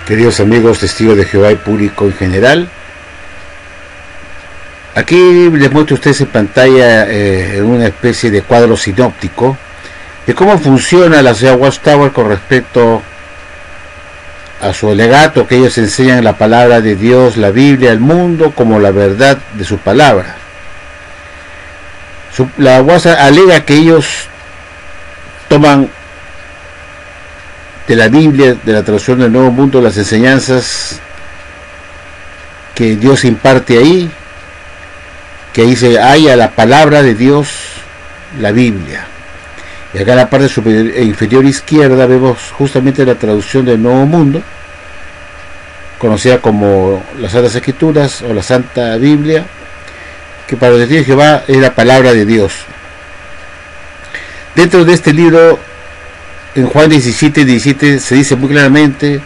Queridos amigos, testigos de Jehová y público en general, aquí les muestro a ustedes en pantalla una especie de cuadro sinóptico de cómo funciona la ciudad Watchtower con respecto a su alegato, que ellos enseñan la palabra de Dios, la Biblia, el mundo como la verdad de su palabra. La Watchtower alega que ellos toman de la Biblia, de la traducción del Nuevo Mundo, las enseñanzas que Dios imparte ahí, que ahí se halla la palabra de Dios, la Biblia. Y acá en la parte superior e inferior izquierda vemos justamente la traducción del Nuevo Mundo, conocida como las Santas Escrituras o la Santa Biblia, que para los testigos de Jehová es la palabra de Dios. Dentro de este libro, en Juan 17 se dice muy claramente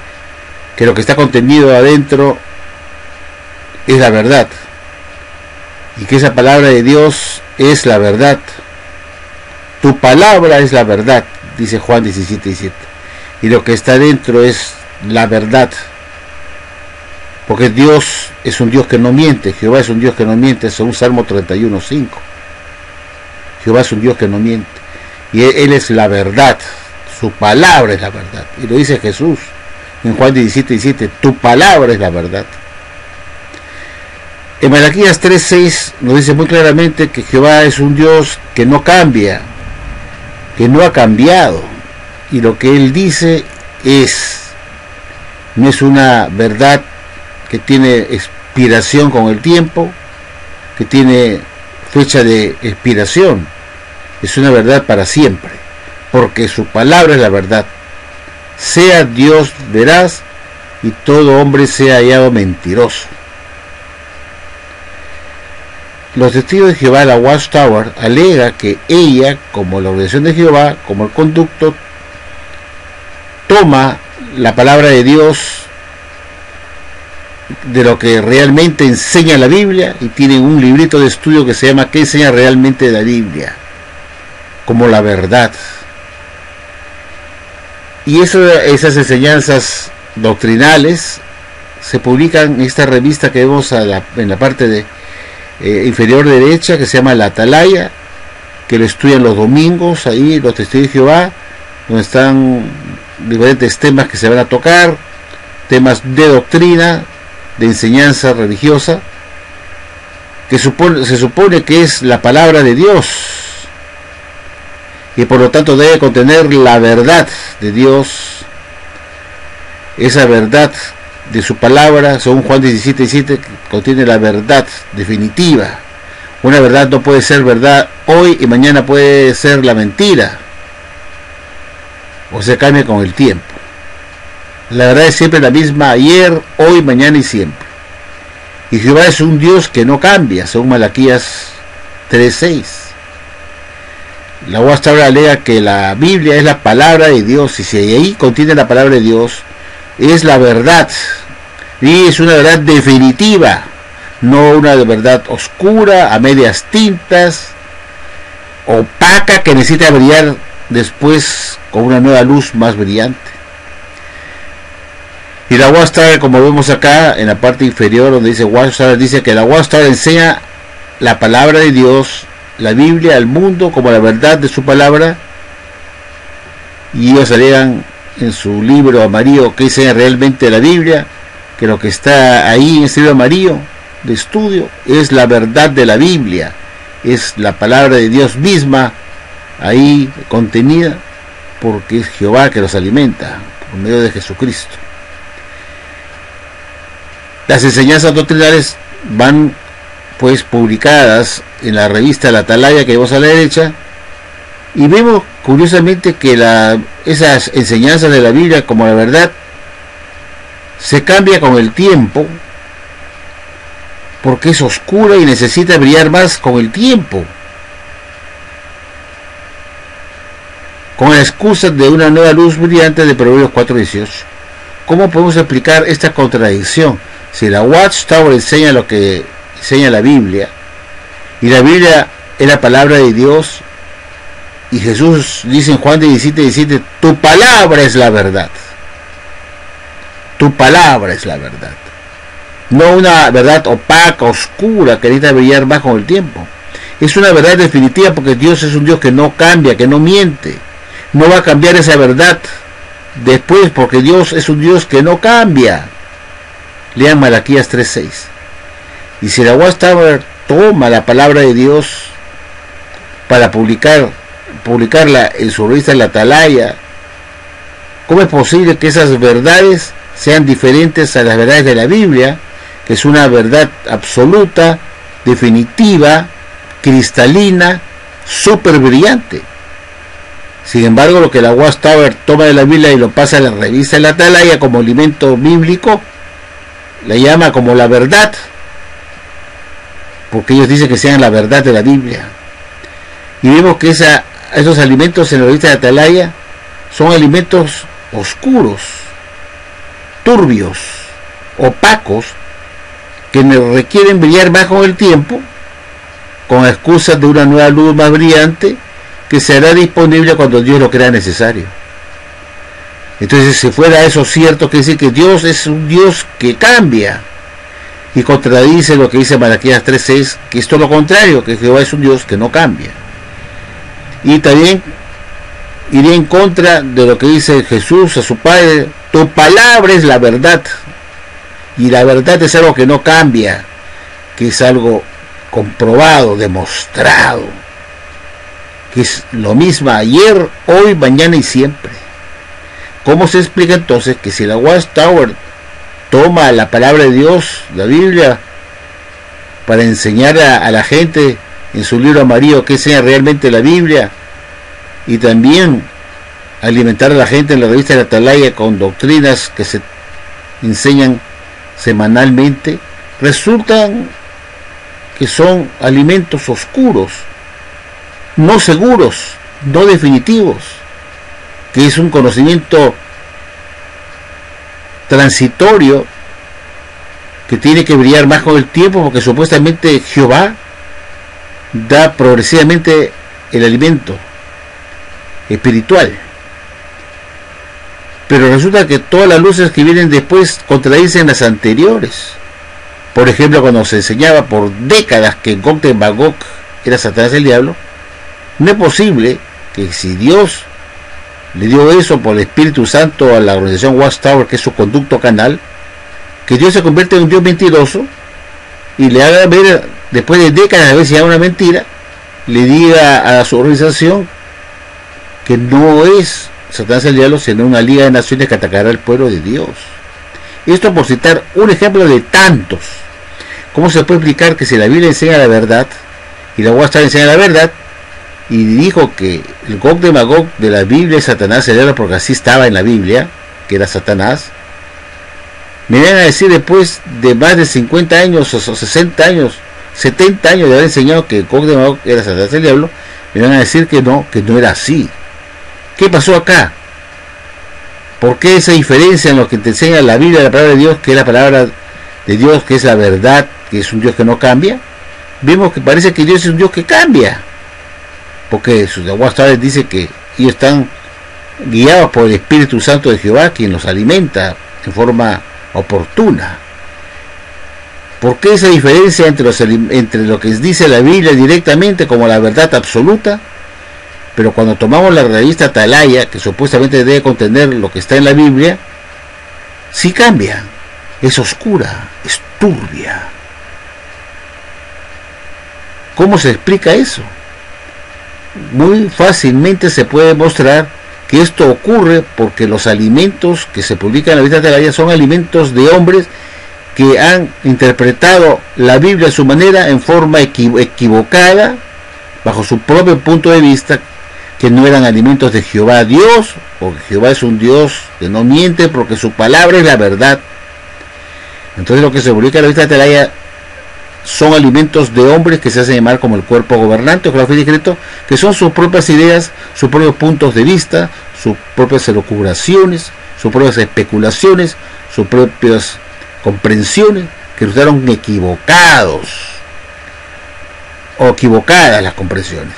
que lo que está contenido adentro es la verdad, y que esa palabra de Dios es la verdad. Tu palabra es la verdad, dice Juan 17:7, y lo que está dentro es la verdad, porque Dios es un Dios que no miente. Jehová es un Dios que no miente, según Salmo 31:5. Jehová es un Dios que no miente, y Él es la verdad. Su palabra es la verdad, y lo dice Jesús en Juan 17:7, tu palabra es la verdad. En Malaquías 3:6 nos dice muy claramente que Jehová es un Dios que no cambia, que no ha cambiado, y lo que Él dice no es una verdad que tiene expiración con el tiempo, que tiene fecha de expiración, es una verdad para siempre, porque su palabra es la verdad. Sea Dios veraz y todo hombre sea hallado mentiroso. Los testigos de Jehová, la Watchtower, alega que ella, como la organización de Jehová, como el conducto, toma la palabra de Dios, de lo que realmente enseña la Biblia, y tienen un librito de estudio que se llama ¿Qué enseña realmente la Biblia?, como la verdad. Y esas enseñanzas doctrinales se publican en esta revista que vemos en la parte de inferior derecha, que se llama La Atalaya, que lo estudian los domingos, ahí los testigos de Jehová, donde están diferentes temas que se van a tocar, temas de doctrina, de enseñanza religiosa, que se supone que es la palabra de Dios, y por lo tanto debe contener la verdad de Dios, esa verdad de su palabra, según Juan 17:7, que contiene la verdad definitiva. Una verdad no puede ser verdad hoy y mañana puede ser la mentira, o se cambia con el tiempo. La verdad es siempre la misma, ayer, hoy, mañana y siempre. Y Jehová es un Dios que no cambia, según Malaquías 3:6. La Watchtower alega que la Biblia es la palabra de Dios, y si ahí contiene la palabra de Dios, es la verdad, y es una verdad definitiva, no una verdad oscura, a medias tintas, opaca, que necesita brillar después con una nueva luz más brillante. Y la Watchtower, como vemos acá en la parte inferior donde dice Watchtower, dice que la Watchtower enseña la palabra de Dios, la Biblia, al mundo como la verdad de su palabra, y ellos alegan en su libro amarillo que enseña realmente la Biblia, que lo que está ahí en ese libro amarillo de estudio es la verdad de la Biblia, es la palabra de Dios misma ahí contenida, porque es Jehová que los alimenta por medio de Jesucristo. Las enseñanzas doctrinales van pues publicadas en la revista La Atalaya, que vemos a la derecha, y vemos curiosamente que esas enseñanzas de la Biblia como la verdad se cambia con el tiempo, porque es oscura y necesita brillar más con el tiempo, con la excusa de una nueva luz brillante de Proverbios 4:18. ¿Cómo podemos explicar esta contradicción? Si la Watchtower enseña lo que enseña la Biblia, y la Biblia es la palabra de Dios, y Jesús dice en Juan 17:17, tu palabra es la verdad. Tu palabra es la verdad. No una verdad opaca, oscura, que necesita brillar más con el tiempo. Es una verdad definitiva, porque Dios es un Dios que no cambia, que no miente. No va a cambiar esa verdad después, porque Dios es un Dios que no cambia. Lean Malaquías 3:6. Y si la Watchtower toma la palabra de Dios para publicarla en su revista La Atalaya, ¿cómo es posible que esas verdades sean diferentes a las verdades de la Biblia, que es una verdad absoluta, definitiva, cristalina, súper brillante? Sin embargo, lo que la Watchtower toma de la Biblia y lo pasa a la revista La Atalaya como alimento bíblico, la llama como la verdad, porque ellos dicen que sean la verdad de la Biblia. Y vemos que esos alimentos en la revista de Atalaya son alimentos oscuros, turbios, opacos, que requieren brillar más con el tiempo, con excusas de una nueva luz más brillante, que será disponible cuando Dios lo crea necesario. Entonces, si fuera eso cierto, quiere decir que Dios es un Dios que cambia, y contradice lo que dice Malaquías 3:6, que es todo lo contrario, que Jehová es un Dios que no cambia. Y también iría en contra de lo que dice Jesús a su Padre: tu palabra es la verdad, y la verdad es algo que no cambia, que es algo comprobado, demostrado, que es lo mismo ayer, hoy, mañana y siempre. ¿Cómo se explica entonces que si la Watchtower toma la palabra de Dios, la Biblia, para enseñar a la gente en su libro amarillo que enseña realmente la Biblia, y también alimentar a la gente en la revista de la Atalaya con doctrinas que se enseñan semanalmente, resultan que son alimentos oscuros, no seguros, no definitivos, que es un conocimiento transitorio que tiene que brillar más con el tiempo, porque supuestamente Jehová da progresivamente el alimento espiritual. Pero resulta que todas las luces que vienen después contradicen las anteriores. Por ejemplo, cuando se enseñaba por décadas que Gog de Magog era Satanás el diablo, no es posible que, si Dios le dio eso por el Espíritu Santo a la organización Watchtower, que es su conducto canal, que Dios se convierte en un Dios mentiroso y le haga ver, después de décadas de haber enseñado una mentira, le diga a su organización que no es Satanás el diablo, sino una liga de naciones que atacará al pueblo de Dios. Esto por citar un ejemplo de tantos. ¿Cómo se puede explicar que si la Biblia enseña la verdad y la Watchtower enseña la verdad, y dijo que el Gog de Magog de la Biblia es Satanás el diablo, porque así estaba en la Biblia, que era Satanás, me van a decir después de más de 50 años o 60 años, 70 años de haber enseñado que el Gog de Magog era Satanás el diablo, me van a decir que no era así? ¿Qué pasó acá? ¿Por qué esa diferencia en lo que te enseña la Biblia, la palabra de Dios, que es la palabra de Dios, que es la verdad, que es un Dios que no cambia? Vemos que parece que Dios es un Dios que cambia, porque sus Watchtower dice que ellos están guiados por el Espíritu Santo de Jehová, quien los alimenta en forma oportuna. ¿Por qué esa diferencia entre lo que dice la Biblia directamente como la verdad absoluta, pero cuando tomamos la revista Atalaya, que supuestamente debe contener lo que está en la Biblia, sí cambia? Es oscura, es turbia. ¿Cómo se explica eso? Muy fácilmente se puede mostrar que esto ocurre porque los alimentos que se publican en la revista Atalaya son alimentos de hombres que han interpretado la Biblia a su manera, en forma equivocada, bajo su propio punto de vista, que no eran alimentos de Jehová Dios, porque Jehová es un Dios que no miente, porque su palabra es la verdad. Entonces lo que se publica en la revista Atalaya son alimentos de hombres que se hacen llamar como el cuerpo gobernante o la fe decreto, que son sus propias ideas, sus propios puntos de vista, sus propias elucubraciones, sus propias especulaciones, sus propias comprensiones, que resultaron equivocados o equivocadas las comprensiones.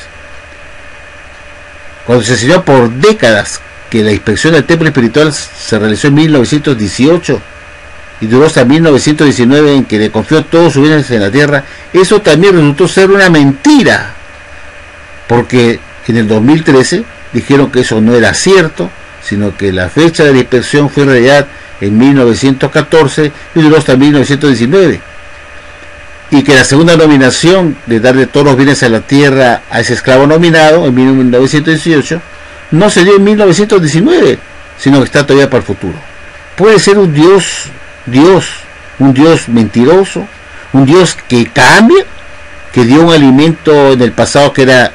Cuando se enseñó por décadas que la inspección del templo espiritual se realizó en 1918 y duró hasta 1919, en que le confió todos sus bienes en la tierra, eso también resultó ser una mentira, porque en el 2013 dijeron que eso no era cierto, sino que la fecha de la inspección fue en realidad en 1914 y duró hasta 1919, y que la segunda nominación de darle todos los bienes a la tierra a ese esclavo nominado en 1918 no se dio en 1919, sino que está todavía para el futuro. Puede ser un Dios mentiroso, un Dios que cambia, que dio un alimento en el pasado que era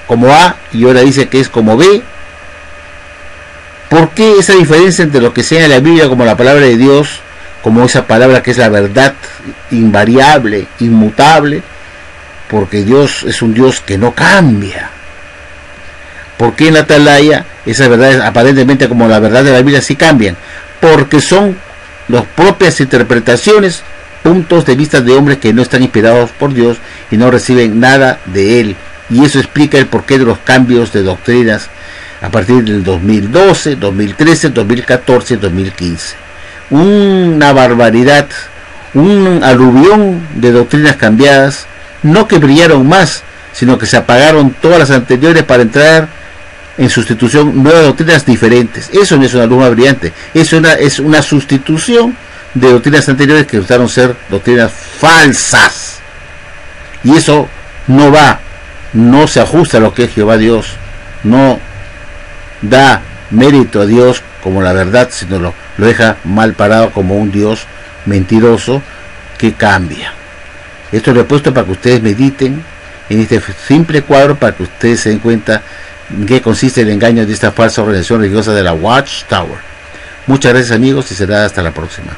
como A y ahora dice que es como B. ¿Por qué esa diferencia entre lo que sea en la Biblia como la palabra de Dios, como esa palabra que es la verdad invariable, inmutable? Porque Dios es un Dios que no cambia. ¿Por qué en la Atalaya esas verdades aparentemente como la verdad de la Biblia sí cambian? Porque son las propias interpretaciones, puntos de vista de hombres que no están inspirados por Dios y no reciben nada de Él. Y eso explica el porqué de los cambios de doctrinas a partir del 2012, 2013, 2014, 2015. Una barbaridad, un aluvión de doctrinas cambiadas, no que brillaron más, sino que se apagaron todas las anteriores para entrar en sustitución nuevas doctrinas diferentes. Eso no es una luz brillante, eso es una sustitución de doctrinas anteriores que resultaron ser doctrinas falsas, y eso no se ajusta a lo que es Jehová Dios, no da mérito a Dios como la verdad, sino lo deja mal parado como un Dios mentiroso que cambia. Esto lo he puesto para que ustedes mediten en este simple cuadro, para que ustedes se den cuenta en qué consiste el engaño de esta falsa organización religiosa de la Watchtower. Muchas gracias, amigos, y será hasta la próxima.